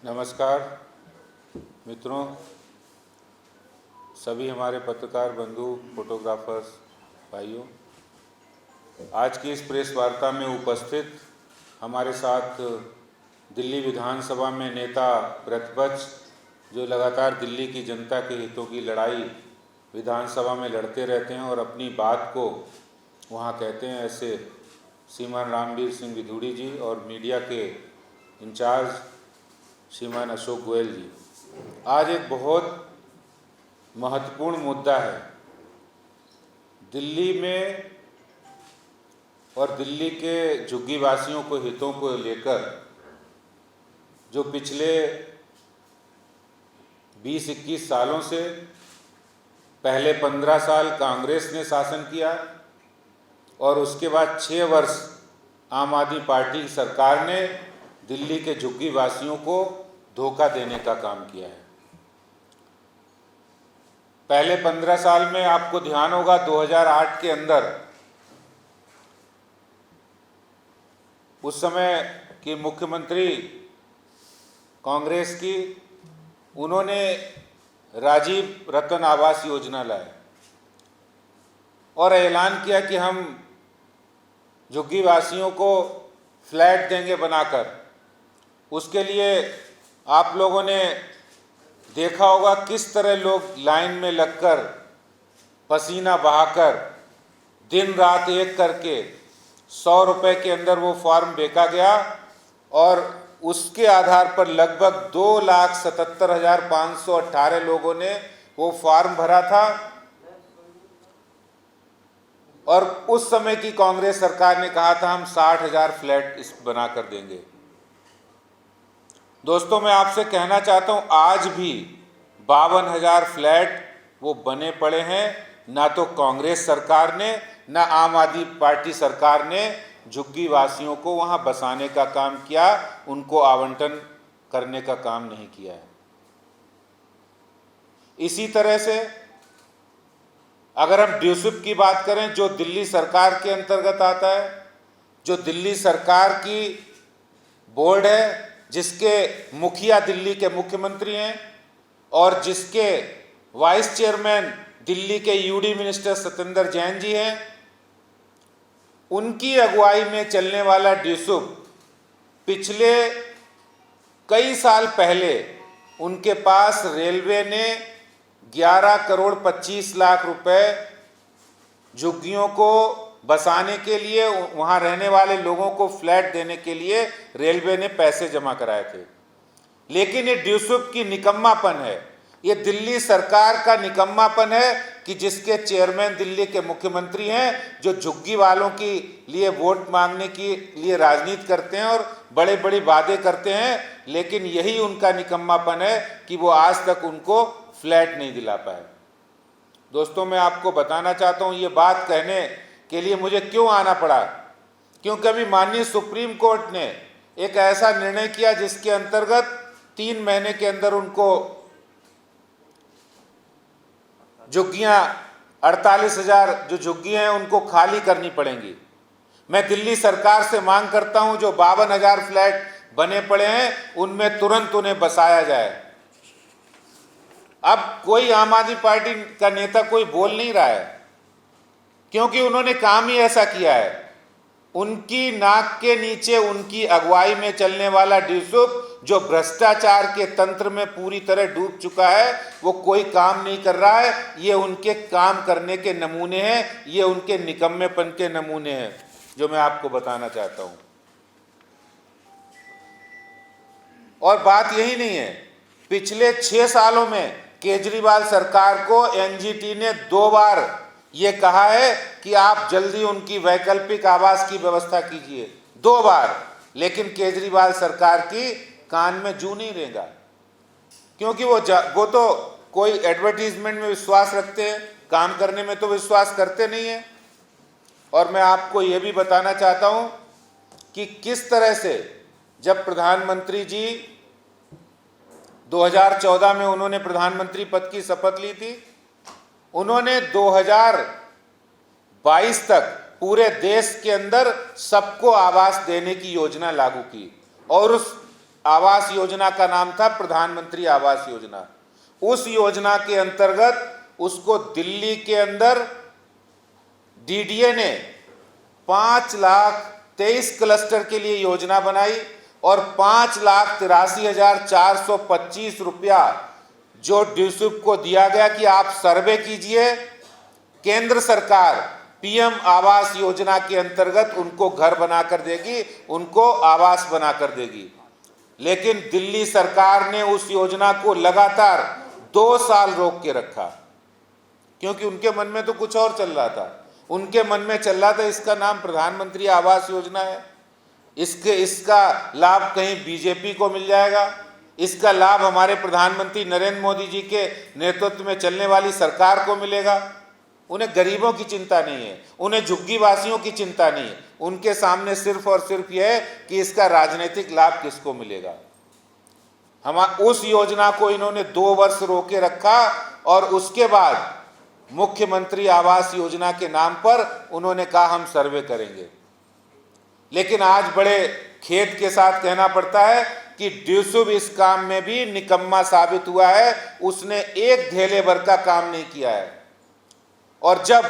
नमस्कार मित्रों, सभी हमारे पत्रकार बंधु, फोटोग्राफर्स भाइयों, आज की इस प्रेस वार्ता में उपस्थित हमारे साथ दिल्ली विधानसभा में नेता प्रतिपक्ष जो लगातार दिल्ली की जनता के हितों की लड़ाई विधानसभा में लड़ते रहते हैं और अपनी बात को वहाँ कहते हैं, ऐसे श्रीमान रामवीर सिंह विधूड़ी जी और मीडिया के इंचार्ज श्रीमान अशोक गोयल जी। आज एक बहुत महत्वपूर्ण मुद्दा है दिल्ली में और दिल्ली के झुग्गी वासियों को हितों को लेकर, जो पिछले 20-21 सालों से पहले 15 साल कांग्रेस ने शासन किया और उसके बाद 6 वर्ष आम आदमी पार्टी की सरकार ने दिल्ली के झुग्गी वासियों को धोखा देने का काम किया है। पहले 15 साल में आपको ध्यान होगा 2008 के अंदर उस समय की मुख्यमंत्री कांग्रेस की, उन्होंने राजीव रतन आवास योजना लाए और ऐलान किया कि हम झुग्गी वासियों को फ्लैट देंगे बनाकर। उसके लिए आप लोगों ने देखा होगा किस तरह लोग लाइन में लगकर पसीना बहाकर दिन रात एक करके 100 रुपए के अंदर वो फॉर्म बेचा गया और उसके आधार पर लगभग 2,77,518 लोगों ने वो फॉर्म भरा था और उस समय की कांग्रेस सरकार ने कहा था हम 60,000 फ्लैट इस बना कर देंगे। दोस्तों, मैं आपसे कहना चाहता हूं आज भी 52,000 फ्लैट वो बने पड़े हैं। ना तो कांग्रेस सरकार ने ना आम आदमी पार्टी सरकार ने झुग्गी वासियों को वहां बसाने का काम किया, उनको आवंटन करने का काम नहीं किया है। इसी तरह से अगर हम ड्यूसिप की बात करें, जो दिल्ली सरकार के अंतर्गत आता है, जो दिल्ली सरकार की बोर्ड है, जिसके मुखिया दिल्ली के मुख्यमंत्री हैं और जिसके वाइस चेयरमैन दिल्ली के यूडी मिनिस्टर सत्येंद्र जैन जी हैं, उनकी अगुवाई में चलने वाला ड्यूसिप पिछले कई साल पहले उनके पास रेलवे ने 11 करोड़ 25 लाख रुपए झुग्गियों को बसाने के लिए, वहां रहने वाले लोगों को फ्लैट देने के लिए रेलवे ने पैसे जमा कराए थे। लेकिन ये ड्यूसिप की निकम्मापन है, ये दिल्ली सरकार का निकम्मापन है कि जिसके चेयरमैन दिल्ली के मुख्यमंत्री हैं, जो झुग्गी वालों के लिए वोट मांगने के लिए राजनीति करते हैं और बड़े बड़े वादे करते हैं, लेकिन यही उनका निकम्मापन है कि वो आज तक उनको फ्लैट नहीं दिला पाए। दोस्तों, मैं आपको बताना चाहता हूँ ये बात कहने के लिए मुझे क्यों आना पड़ा, क्योंकि अभी माननीय सुप्रीम कोर्ट ने एक ऐसा निर्णय किया जिसके अंतर्गत 3 महीने के अंदर उनको झुग्गियां 48,000 जो झुग्गियां हैं उनको खाली करनी पड़ेंगी। मैं दिल्ली सरकार से मांग करता हूं जो 52,000 फ्लैट बने पड़े हैं उनमें तुरंत उन्हें बसाया जाए। अब कोई आम आदमी पार्टी का नेता कोई बोल नहीं रहा है, क्योंकि उन्होंने काम ही ऐसा किया है। उनकी नाक के नीचे उनकी अगुवाई में चलने वाला ड्यूसिप जो भ्रष्टाचार के तंत्र में पूरी तरह डूब चुका है, वो कोई काम नहीं कर रहा है। ये उनके काम करने के नमूने हैं, ये उनके निकम्मेपन के नमूने हैं जो मैं आपको बताना चाहता हूं। और बात यही नहीं है, पिछले 6 सालों में केजरीवाल सरकार को एनजीटी ने 2 बार ये कहा है कि आप जल्दी उनकी वैकल्पिक आवास की व्यवस्था कीजिए, 2 बार, लेकिन केजरीवाल सरकार की कान में जू नहीं रहेगा, क्योंकि वो तो कोई एडवर्टीजमेंट में विश्वास रखते हैं, काम करने में तो विश्वास करते नहीं है। और मैं आपको ये भी बताना चाहता हूं कि किस तरह से जब प्रधानमंत्री जी 2014 में उन्होंने प्रधानमंत्री पद की शपथ ली थी, उन्होंने 2022 तक पूरे देश के अंदर सबको आवास देने की योजना लागू की और उस आवास योजना का नाम था प्रधानमंत्री आवास योजना। उस योजना के अंतर्गत उसको दिल्ली के अंदर डीडीए ने 5,23,000 क्लस्टर के लिए योजना बनाई और 5,83,425 रुपया जो ड्यूसुप को दिया गया कि आप सर्वे कीजिए, केंद्र सरकार पीएम आवास योजना के अंतर्गत उनको घर बनाकर देगी, उनको आवास बनाकर देगी। लेकिन दिल्ली सरकार ने उस योजना को लगातार 2 साल रोक के रखा, क्योंकि उनके मन में तो कुछ और चल रहा था। उनके मन में चल रहा था इसका नाम प्रधानमंत्री आवास योजना है, इसका लाभ कहीं बीजेपी को मिल जाएगा, इसका लाभ हमारे प्रधानमंत्री नरेंद्र मोदी जी के नेतृत्व में चलने वाली सरकार को मिलेगा। उन्हें गरीबों की चिंता नहीं है, उन्हें झुग्गी वासियों की चिंता नहीं है। उनके सामने सिर्फ और सिर्फ यह है कि इसका राजनीतिक लाभ किसको मिलेगा। उस योजना को इन्होंने 2 वर्ष रोके रखा और उसके बाद मुख्यमंत्री आवास योजना के नाम पर उन्होंने कहा हम सर्वे करेंगे। लेकिन आज बड़े खेद के साथ कहना पड़ता है कि ड्यूसुप इस काम में भी निकम्मा साबित हुआ है। उसने एक धेले भर का काम नहीं किया है। और जब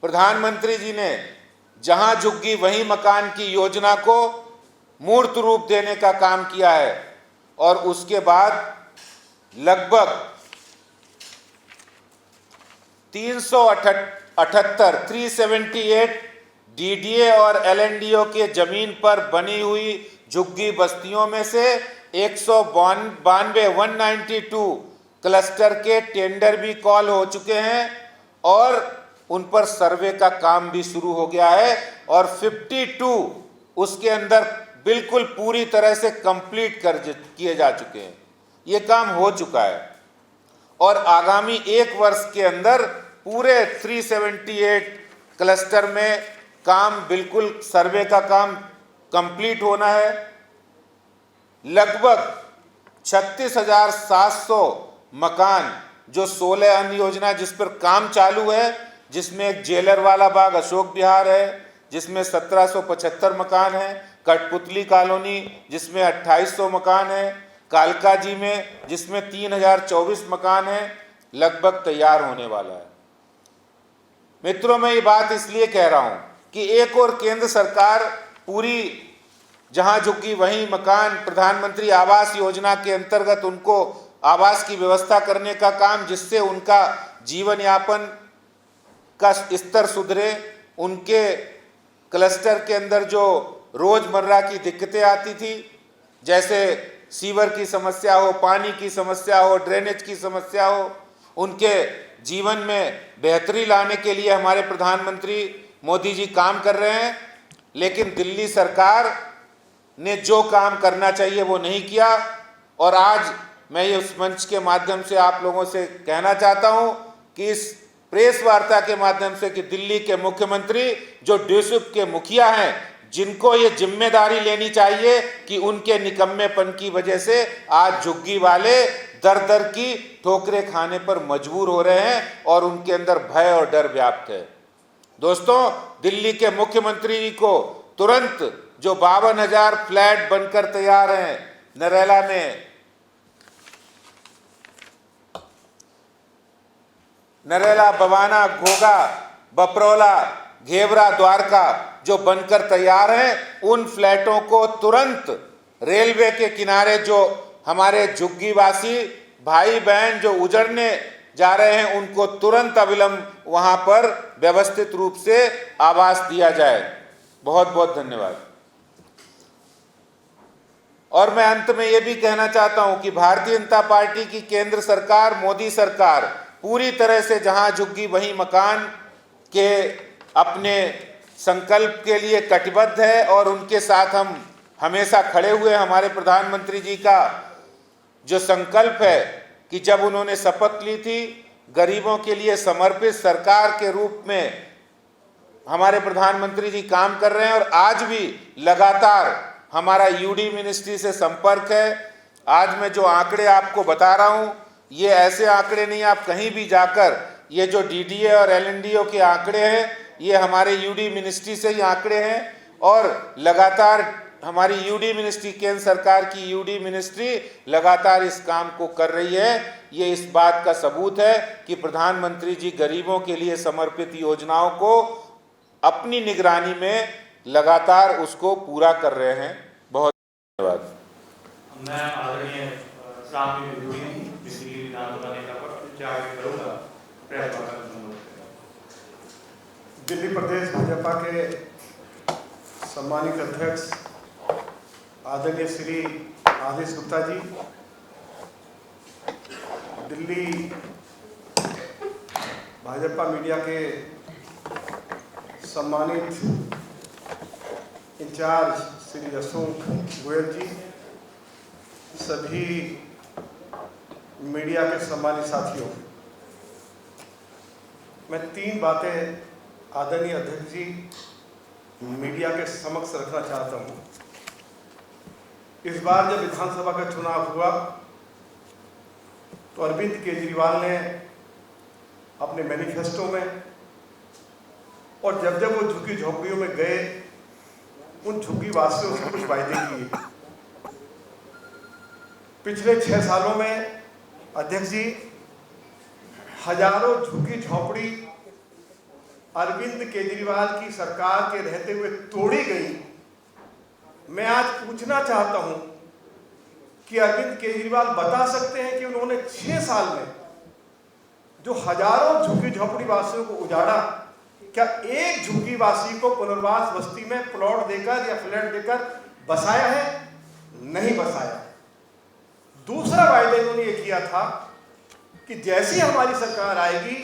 प्रधानमंत्री जी ने जहां झुग्गी वहीं मकान की योजना को मूर्त रूप देने का काम किया है और उसके बाद लगभग 378 डीडीए और एलएनडीओ के जमीन पर बनी हुई झुग्गी बस्तियों में से 192 क्लस्टर के टेंडर भी कॉल हो चुके हैं और उन पर सर्वे का काम भी शुरू हो गया है और 52 उसके अंदर बिल्कुल पूरी तरह से कंप्लीट किए जा चुके हैं। ये काम हो चुका है और आगामी 1 वर्ष के अंदर पूरे 378 क्लस्टर में काम बिल्कुल सर्वे का काम कंप्लीट होना है। लगभग 36,700 मकान जो 16 अन्य योजना जिस पर काम चालू है, जिसमें एक जेलर वाला बाग अशोक विहार है जिसमें 1775 मकान हैं, कठपुतली कॉलोनी जिसमें 2800 मकान हैं, कालका जी में जिसमें 3024 मकान हैं, लगभग तैयार होने वाला है। मित्रों, मैं ये बात इसलिए कह रहा हूं कि एक और केंद्र सरकार पूरी जहां झुग्गी वहीं मकान प्रधानमंत्री आवास योजना के अंतर्गत उनको आवास की व्यवस्था करने का काम, जिससे उनका जीवन यापन का स्तर सुधरे, उनके क्लस्टर के अंदर जो रोजमर्रा की दिक्कतें आती थी, जैसे सीवर की समस्या हो, पानी की समस्या हो, ड्रेनेज की समस्या हो, उनके जीवन में बेहतरी लाने के लिए हमारे प्रधानमंत्री मोदी जी काम कर रहे हैं। लेकिन दिल्ली सरकार ने जो काम करना चाहिए वो नहीं किया। और आज मैं ये उस मंच के माध्यम से आप लोगों से कहना चाहता हूं कि इस प्रेस वार्ता के माध्यम से कि दिल्ली के मुख्यमंत्री जो ड्यूसुप के मुखिया हैं, जिनको ये जिम्मेदारी लेनी चाहिए कि उनके निकम्मेपन की वजह से आज झुग्गी वाले दर दर की ठोकरें खाने पर मजबूर हो रहे हैं और उनके अंदर भय और डर व्याप्त है। दोस्तों, दिल्ली के मुख्यमंत्री जी को तुरंत जो 52,000 फ्लैट बनकर तैयार हैं नरेला में, नरेला, बवाना, घोघा, बपरौला, घेवरा, द्वारका जो बनकर तैयार हैं, उन फ्लैटों को तुरंत रेलवे के किनारे जो हमारे झुग्गीवासी भाई बहन जो उजड़ने जा रहे हैं, उनको तुरंत अविलंब वहां पर व्यवस्थित रूप से आवास दिया जाए। बहुत बहुत धन्यवाद। और मैं अंत में ये भी कहना चाहता हूं कि भारतीय जनता पार्टी की केंद्र सरकार, मोदी सरकार पूरी तरह से जहां झुग्गी वहीं मकान के अपने संकल्प के लिए कटिबद्ध है और उनके साथ हम हमेशा खड़े हुए। हमारे प्रधानमंत्री जी का जो संकल्प है कि जब उन्होंने शपथ ली थी गरीबों के लिए समर्पित सरकार के रूप में हमारे प्रधानमंत्री जी काम कर रहे हैं और आज भी लगातार हमारा यूडी मिनिस्ट्री से संपर्क है। आज मैं जो आंकड़े आपको बता रहा हूं, ये ऐसे आंकड़े नहीं, आप कहीं भी जाकर ये जो डीडीए और एलएनडीओ के आंकड़े हैं, ये हमारे यूडी मिनिस्ट्री से ही आंकड़े हैं और लगातार हमारी यूडी मिनिस्ट्री, केंद्र सरकार की यूडी मिनिस्ट्री लगातार इस काम को कर रही है। ये इस बात का सबूत है कि प्रधानमंत्री जी गरीबों के लिए समर्पित योजनाओं को अपनी निगरानी में लगातार उसको पूरा कर रहे हैं। बहुत धन्यवाद। मैं आदरणीय दिल्ली प्रदेश भाजपा के सम्मानित अध्यक्ष आदरणीय श्री आदेश गुप्ता जी, दिल्ली भाजपा मीडिया के सम्मानित इंचार्ज श्री अशोक गोयल जी, सभी मीडिया के सम्मानित साथियों, मैं 3 बातें आदरणीय अध्यक्ष जी मीडिया के समक्ष रखना चाहता हूं। इस बार जब विधानसभा का चुनाव हुआ तो अरविंद केजरीवाल ने अपने मैनिफेस्टो में और जब जब वो झुग्गी झोंपड़ियों में गए, उन झुग्गी वासियों से कुछ वायदे किए। पिछले 6 सालों में अध्यक्ष जी हजारों झुग्गी झोंपड़ी अरविंद केजरीवाल की सरकार के रहते हुए तोड़ी गई। मैं आज पूछना चाहता हूं कि अरविंद केजरीवाल बता सकते हैं कि उन्होंने 6 साल में जो हजारों झुग्गी झोंपड़ी वासियों को उजाड़ा, क्या एक झुग्गी वासी को पुनर्वास बस्ती में प्लॉट देकर या फ्लैट देकर बसाया है? नहीं बसाया। दूसरा वायदा इन्होंने ये किया था कि जैसी हमारी सरकार आएगी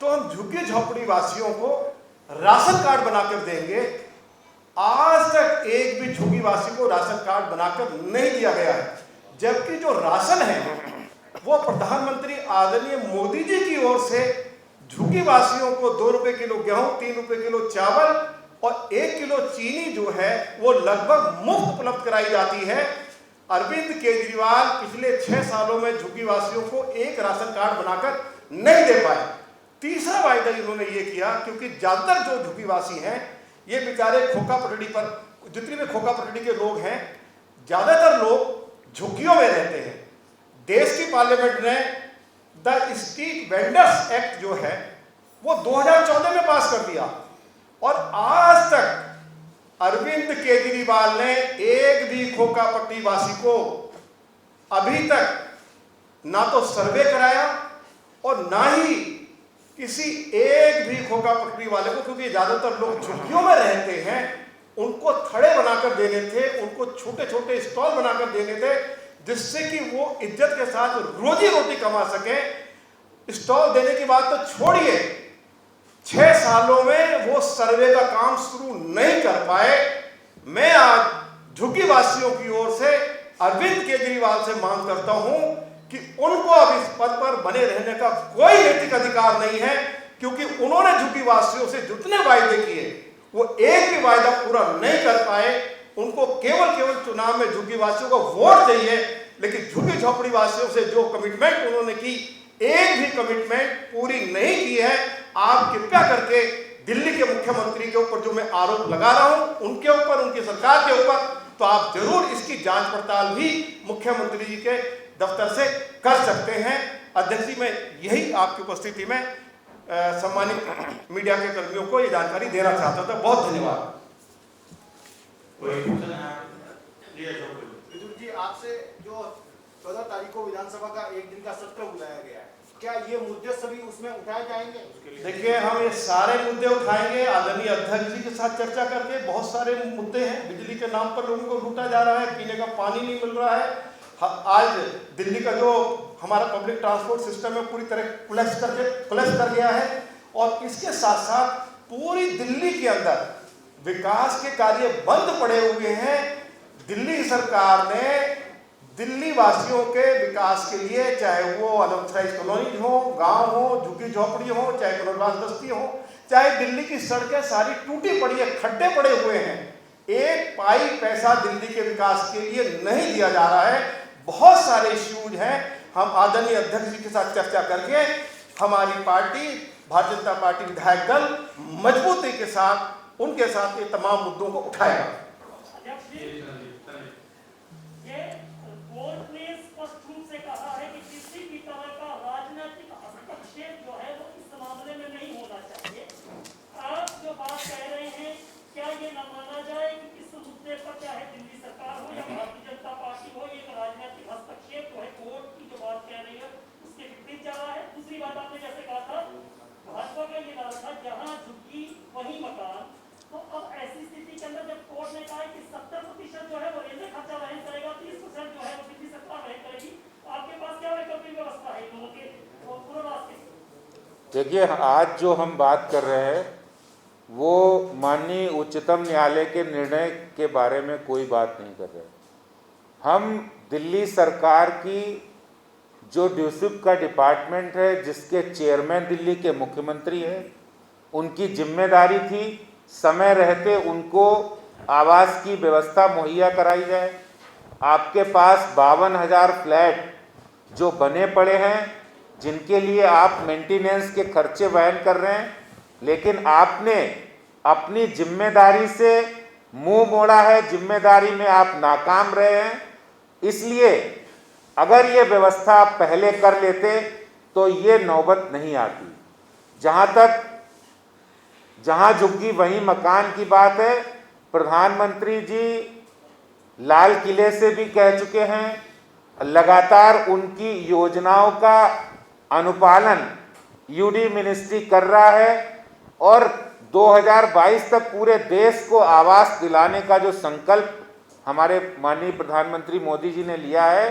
तो हम झुग्गी झोंपड़ी वासियों को राशन कार्ड बनाकर देंगे। आज तक एक भी झुग्गी वासी को राशन कार्ड बनाकर नहीं दिया गया है, जबकि जो राशन है वो प्रधानमंत्री आदरणीय मोदी जी की ओर से झुग्गी वासियों को 2 रुपए किलो गेहूं, 3 रुपए किलो चावल और 1 किलो चीनी जो है वो लगभग मुफ्त उपलब्ध कराई जाती है। अरविंद केजरीवाल पिछले 6 सालों में झुग्गी वासियों को एक राशन कार्ड बनाकर नहीं दे पाए। तीसरा वायदा इन्होंने ये किया, क्योंकि ज्यादातर जो झुग्गीवासी हैं ये बेचारे खोखा पटड़ी पर, जितने भी खोखा पटड़ी के लोग हैं, ज्यादातर लोग झुग्गियों में रहते हैं। देश की पार्लियामेंट ने द स्ट्रीट वेंडर्स एक्ट जो है वो 2014 में पास कर दिया और आज तक अरविंद केजरीवाल ने एक भी खोखा पट्टी वासी को अभी तक ना तो सर्वे कराया और ना ही किसी एक भी खोखा पटरी वाले को, क्योंकि ज्यादातर लोग झुग्गियों में रहते हैं, उनको थड़े बनाकर देने थे, उनको छोटे छोटे स्टॉल बनाकर देने थे, जिससे कि वो इज्जत के साथ रोजी रोटी कमा सके। स्टॉल देने की बात तो छोड़िए, 6 सालों में वो सर्वे का काम शुरू नहीं कर पाए। मैं आज झुग्गी वासियों की ओर से अरविंद केजरीवाल से मांग करता हूं कि उनको अब इस पद पर बने रहने का कोई नैतिक अधिकार नहीं है, क्योंकि उन्होंने झुग्गी वासियों से जितने वायदे किए वो एक भी वायदा पूरा नहीं कर पाए। उनको केवल चुनाव में झुग्गी वासियों को वोट चाहिए, लेकिन झुग्गी झोपड़ी वासियों से जो कमिटमेंट उन्होंने की, एक भी कमिटमेंट पूरी नहीं की है। आप कृपया करके दिल्ली के मुख्यमंत्री के ऊपर जो मैं आरोप लगा रहा हूं, उनके ऊपर, उनकी सरकार के ऊपर, तो आप जरूर इसकी जांच पड़ताल भी मुख्यमंत्री जी के दफ्तर से कर सकते हैं। अध्यक्ष जी, मैं यही आपकी उपस्थिति में सम्मानित मीडिया के कर्मियों को ये जानकारी देना चाहता था। बहुत धन्यवाद। विदुर जी, आपसे जो 14 तारीख को विधानसभा का 1 दिन का सत्र बुलाया गया है, क्या ये मुद्दे सभी उसमें उठाए जाएंगे? देखिए, हम ये सारे मुद्दे उठाएंगे आदरणीय अध्यक्ष जी के साथ चर्चा करके। बहुत सारे मुद्दे हैं। बिजली के नाम पर लोगों को लूटा जा रहा है, पीने का पानी नहीं मिल रहा है। आज दिल्ली का जो हमारा पब्लिक ट्रांसपोर्ट सिस्टम है पूरी तरह कोलैप्स कर गया है, और इसके साथ साथ पूरी दिल्ली के अंदर विकास के कार्य बंद पड़े हुए हैं। दिल्ली सरकार ने दिल्ली वासियों के विकास के लिए, चाहे वो अनऑथराइज्ड कॉलोनी हो, गांव हो, झुग्गी झोपड़ी हो, चाहे पुनर्वास बस्ती हो, चाहे दिल्ली की सड़कें सारी टूटी पड़ी है, खड्डे पड़े हुए हैं, एक पाई पैसा दिल्ली के विकास के लिए नहीं दिया जा रहा है। बहुत सारे इश्यूज हैं। हम आदरणीय अध्यक्ष जी के साथ चर्चा करके हमारी पार्टी भारतीय जनता पार्टी विधायक दल मजबूती के साथ उनके साथ ये तमाम मुद्दों को उठाएगा। ये कोर्ट ने स्पष्ट रूप से कहा है कि किसी भी तरह का राजनीतिक हस्तक्षेप जो है वो इस मामले में नहीं होना चाहिए। आप जो बात कह रहे हैं, क्या ये न माना जाए कि इस मुद्दे पर चाहे दिल्ली सरकार हो या भारतीय जनता पार्टी हो, एक राजनीतिक हस्तक्षेप जो है कोर्ट की जो बात कह रही है उसके विपरीत जा रहा है। दूसरी बात आपने जैसे कहा था, भाजपा का ये दावा था जहां झुग्गी वही मकान, तो अब ऐसी स्थिति के अंदर जब कोर्ट ने कहा कि 70% जो है वो रेलवे खर्चा वहन करेगा, 30% जो है वो दिल्ली सरकार वहन करेगी, आपके पास क्या वैकल्पिक व्यवस्था है इन लोगों के पुनर्वास के? देखिए, आज जो हम बात कर रहे हैं वो माननीय उच्चतम न्यायालय के निर्णय के बारे में कोई बात नहीं कर रहे। हम दिल्ली सरकार की जो ड्यूसिप का डिपार्टमेंट है, जिसके चेयरमैन दिल्ली के मुख्यमंत्री हैं, उनकी जिम्मेदारी थी समय रहते उनको आवास की व्यवस्था मुहैया कराई जाए। आपके पास 52,000 फ्लैट जो बने पड़े हैं, जिनके लिए आप मेंटेनेंस के खर्चे वहन कर रहे हैं, लेकिन आपने अपनी जिम्मेदारी से मुंह मोड़ा है, जिम्मेदारी में आप नाकाम रहे हैं। इसलिए अगर ये व्यवस्था आप पहले कर लेते तो ये नौबत नहीं आती। जहां झुग्गी वहीं मकान की बात है, प्रधानमंत्री जी लाल किले से भी कह चुके हैं, लगातार उनकी योजनाओं का अनुपालन यूडी मिनिस्ट्री कर रहा है और 2022 तक पूरे देश को आवास दिलाने का जो संकल्प हमारे माननीय प्रधानमंत्री मोदी जी ने लिया है,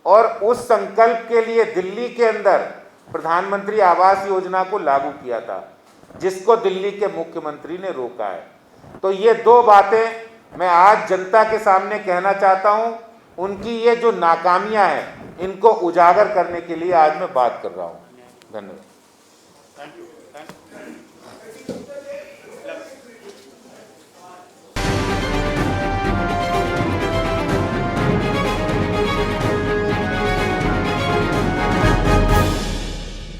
और उस संकल्प के लिए दिल्ली के अंदर प्रधानमंत्री आवास योजना को लागू किया था, जिसको दिल्ली के मुख्यमंत्री ने रोका है। तो ये दो बातें मैं आज जनता के सामने कहना चाहता हूं। उनकी ये जो नाकामियां हैं, इनको उजागर करने के लिए आज मैं बात कर रहा हूं। धन्यवाद।